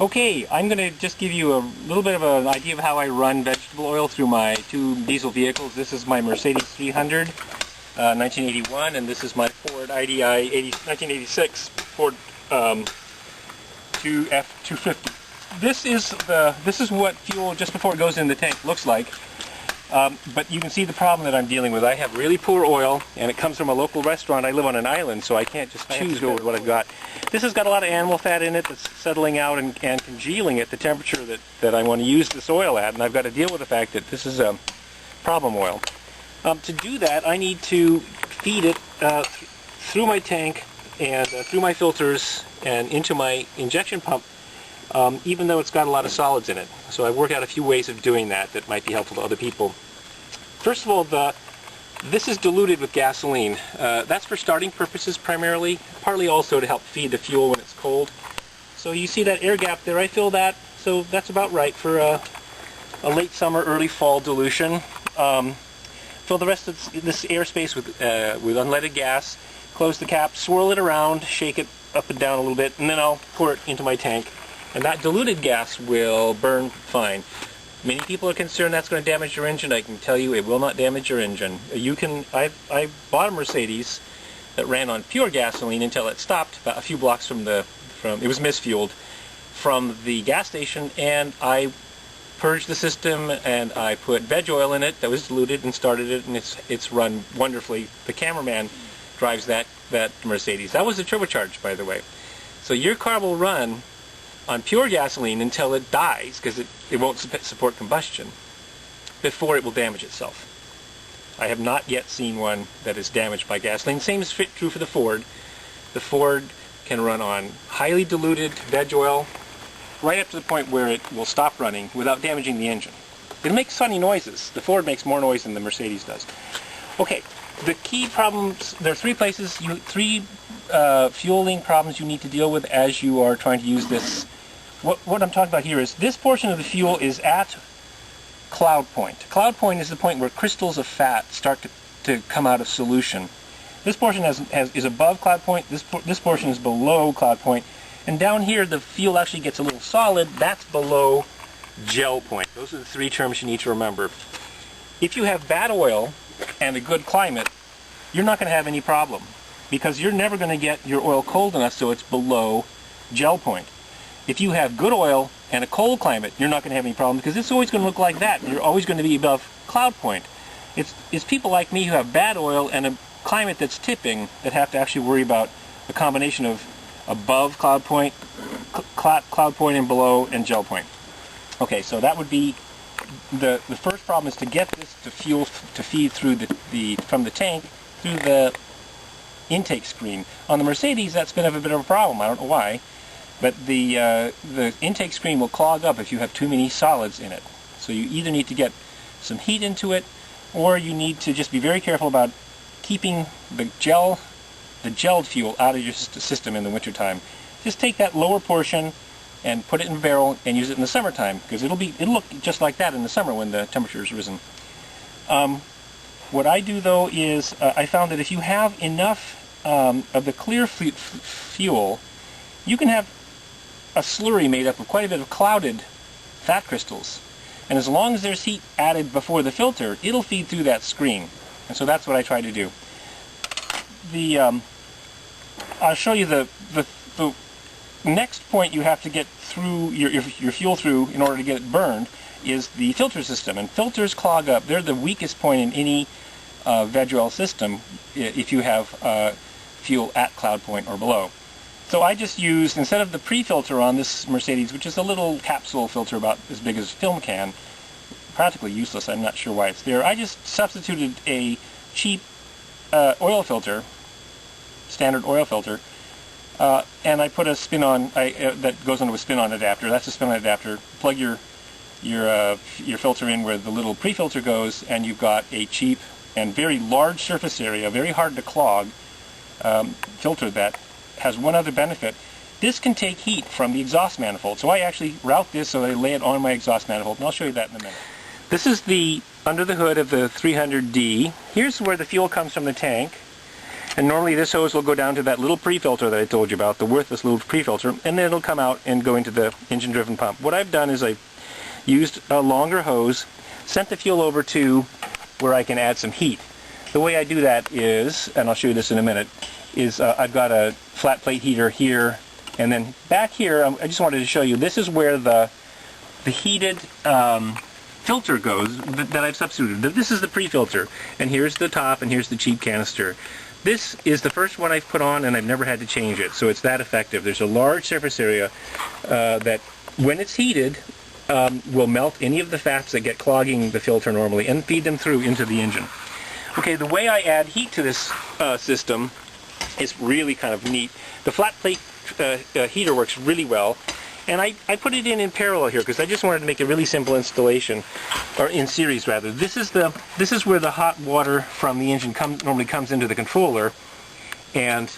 Okay, I'm going to just give you a little bit of an idea of how I run vegetable oil through my two diesel vehicles. This is my Mercedes 300, 1981, and this is my Ford IDI 1986 Ford F250. This is what fuel just before it goes in the tank looks like. But you can see the problem that I'm dealing with. I have really poor oil, and it comes from a local restaurant. I live on an island, so I can't just choose to go with what I've got. This has got a lot of animal fat in it that's settling out and congealing at the temperature that I want to use this oil at, and I've got to deal with the fact that this is a problem oil. To do that, I need to feed it through my tank and through my filters and into my injection pump, even though it's got a lot of solids in it. So I worked out a few ways of doing that that might be helpful to other people. First of all, this is diluted with gasoline. That's for starting purposes primarily, partly also to help feed the fuel when it's cold. So you see that air gap there, I fill that, so that's about right for a late summer, early fall dilution. Fill the rest of this airspace with unleaded gas, close the cap, swirl it around, shake it up and down a little bit, and then I'll pour it into my tank. And that diluted gas will burn fine. Many people are concerned that's going to damage your engine. I can tell you it will not damage your engine. I bought a Mercedes that ran on pure gasoline until it stopped about a few blocks from it was misfueled from the gas station, and I purged the system and I put veg oil in it that was diluted and started it, and it's run wonderfully. The cameraman drives that Mercedes. That was a turbocharged, by the way. So your car will run on pure gasoline until it dies, because it won't support combustion, before it will damage itself. I have not yet seen one that is damaged by gasoline. Same is true for the Ford. The Ford can run on highly diluted veg oil right up to the point where it will stop running without damaging the engine. It makes funny noises. The Ford makes more noise than the Mercedes does. Okay, the key problems, there are three fueling problems you need to deal with as you are trying to use this. What I'm talking about here is this portion of the fuel is at cloud point. Cloud point is the point where crystals of fat start to come out of solution. This portion is above cloud point, this portion is below cloud point, and down here the fuel actually gets a little solid. That's below gel point. Those are the three terms you need to remember. If you have bad oil and a good climate, you're not going to have any problem, because you're never going to get your oil cold enough so it's below gel point. If you have good oil and a cold climate, you're not going to have any problem, because it's always going to look like that. You're always going to be above cloud point. It's people like me who have bad oil and a climate that's tipping that have to actually worry about a combination of above cloud point, cloud point and below, and gel point. Okay, so that would be the first problem, is to get this to feed through from the tank through the intake screen. On the Mercedes, that's been a bit of a problem. I don't know why, but the intake screen will clog up if you have too many solids in it. So you either need to get some heat into it, or you need to just be very careful about keeping the gelled fuel out of your system in the wintertime. Just take that lower portion and put it in a barrel and use it in the summertime, because it'll look just like that in the summer when the temperature is risen. What I do though is I found that if you have enough of the clear fuel, you can have a slurry made up of quite a bit of clouded fat crystals, and as long as there's heat added before the filter, it'll feed through that screen. And so that's what I try to do. I'll show you the next point you have to get through your fuel through in order to get it burned is the filter system. And filters clog up. They're the weakest point in any veg oil system if you have fuel at cloud point or below. So I just used, instead of the pre-filter on this Mercedes, which is a little capsule filter about as big as a film can, practically useless, I'm not sure why it's there, I just substituted a cheap oil filter, standard oil filter, and I put a spin-on that goes into a spin-on adapter. That's a spin-on adapter. Plug your filter in where the little pre-filter goes, and you've got a cheap and very large surface area, very hard to clog filter that has one other benefit. This can take heat from the exhaust manifold. So I actually route this so that I lay it on my exhaust manifold, and I'll show you that in a minute. This is the under the hood of the 300D. Here's where the fuel comes from the tank. And normally this hose will go down to that little pre-filter that I told you about, the worthless little pre-filter, and then it'll come out and go into the engine-driven pump. What I've done is I've used a longer hose, sent the fuel over to where I can add some heat. The way I do that is, and I'll show you this in a minute, is I've got a flat plate heater here, and then back here, I just wanted to show you, this is where the heated filter goes that I've substituted. This is the pre-filter, and here's the top, and here's the cheap canister. This is the first one I've put on, and I've never had to change it, so it's that effective. There's a large surface area that, when it's heated, will melt any of the fats that get clogging the filter normally and feed them through into the engine. Okay, the way I add heat to this system is really kind of neat. The flat plate heater works really well, and I put it in parallel here because I just wanted to make a really simple installation, or in series rather. This is where the hot water from the engine normally comes into the controller, and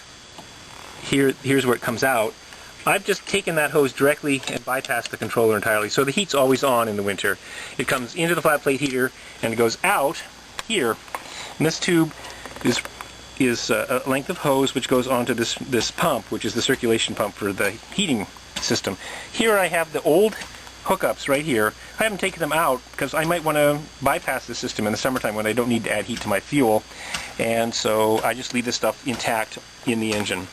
here's where it comes out. I've just taken that hose directly and bypassed the controller entirely, so the heat's always on in the winter. It comes into the flat plate heater and it goes out here. And this tube is a length of hose which goes onto this pump, which is the circulation pump for the heating system. Here I have the old hookups right here. I haven't taken them out because I might want to bypass the system in the summertime when I don't need to add heat to my fuel, and so I just leave this stuff intact in the engine.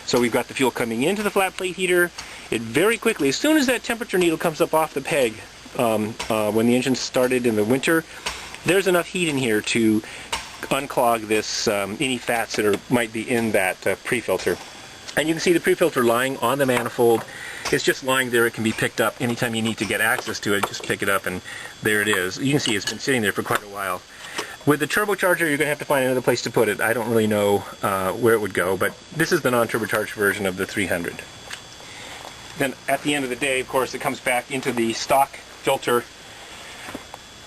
So we've got the fuel coming into the flat plate heater. It very quickly, as soon as that temperature needle comes up off the peg, when the engine started in the winter, there's enough heat in here to unclog this any fats that might be in that pre-filter. And you can see the pre-filter lying on the manifold. It's just lying there. It can be picked up anytime you need to get access to it. Just pick it up and there it is. You can see it's been sitting there for quite a while. With the turbocharger, you're going to have to find another place to put it. I don't really know where it would go, but this is the non-turbocharged version of the 300. Then at the end of the day, of course, it comes back into the stock filter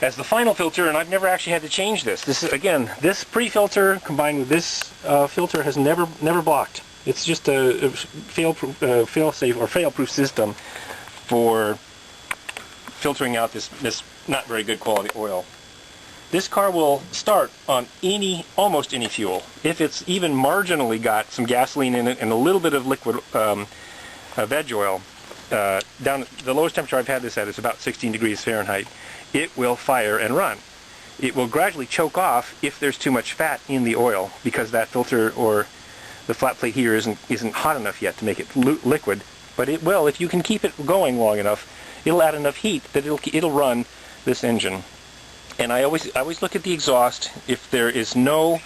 as the final filter, and I've never actually had to change this. This is, again, this pre-filter combined with this filter has never blocked. It's just a fail-safe or fail-proof system for filtering out this not very good quality oil. This car will start on almost any fuel. If it's even marginally got some gasoline in it and a little bit of liquid veg oil, down the lowest temperature I've had this at is about 16 degrees Fahrenheit, it will fire and run. It will gradually choke off if there's too much fat in the oil, because that filter or the flat plate heater isn't hot enough yet to make it liquid. But it will, if you can keep it going long enough, it'll add enough heat that it'll run this engine. And I always look at the exhaust. If there is no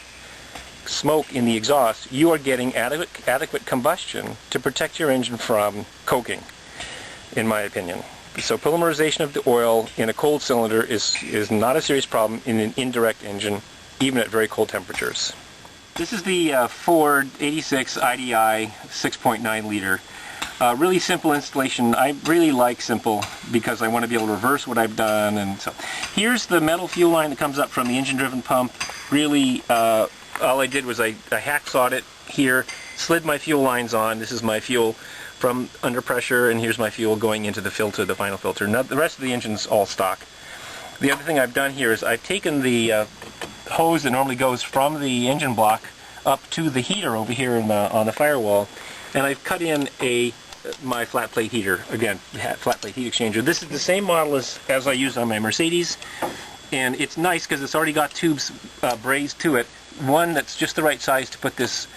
smoke in the exhaust, you are getting adequate combustion to protect your engine from coking, in my opinion. So polymerization of the oil in a cold cylinder is not a serious problem in an indirect engine, even at very cold temperatures. This is the Ford 86 IDI 6.9 liter. Really simple installation. I really like simple because I want to be able to reverse what I've done. And so here's the metal fuel line that comes up from the engine-driven pump. Really, all I did was I hacksawed it here, slid my fuel lines on. This is my fuel from under pressure, and here's my fuel going into the filter, the final filter. Now, the rest of the engine's all stock. The other thing I've done here is I've taken the hose that normally goes from the engine block up to the heater over here on the firewall, and I've cut in my flat plate heater, again, flat plate heat exchanger. This is the same model as I use on my Mercedes, and it's nice because it's already got tubes brazed to it. One that's just the right size to put this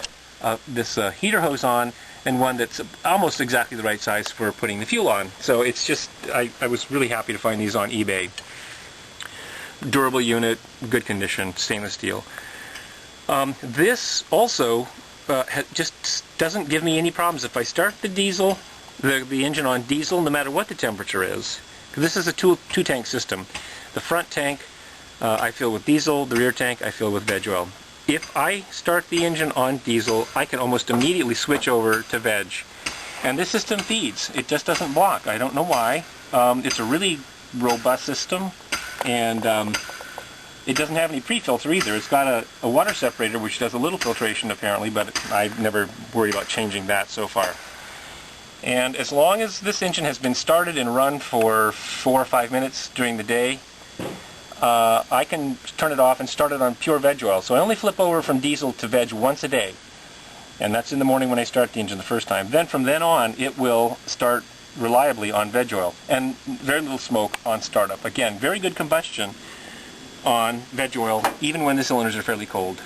heater hose on, and one that's almost exactly the right size for putting the fuel on. So it's just, I was really happy to find these on eBay. Durable unit, good condition, stainless steel. This also just doesn't give me any problems. If I start the diesel, the engine on diesel, no matter what the temperature is, because this is a two-tank system. The front tank I fill with diesel, the rear tank I fill with veg oil. If I start the engine on diesel, I can almost immediately switch over to veg. And this system feeds. It just doesn't block. I don't know why. It's a really robust system, and it doesn't have any pre-filter either. It's got a water separator which does a little filtration apparently, but I've never worried about changing that so far. And as long as this engine has been started and run for 4 or 5 minutes during the day, I can turn it off and start it on pure veg oil. So I only flip over from diesel to veg once a day. And that's in the morning when I start the engine the first time. Then from then on, it will start reliably on veg oil. And very little smoke on startup. Again, very good combustion on veg oil, even when the cylinders are fairly cold.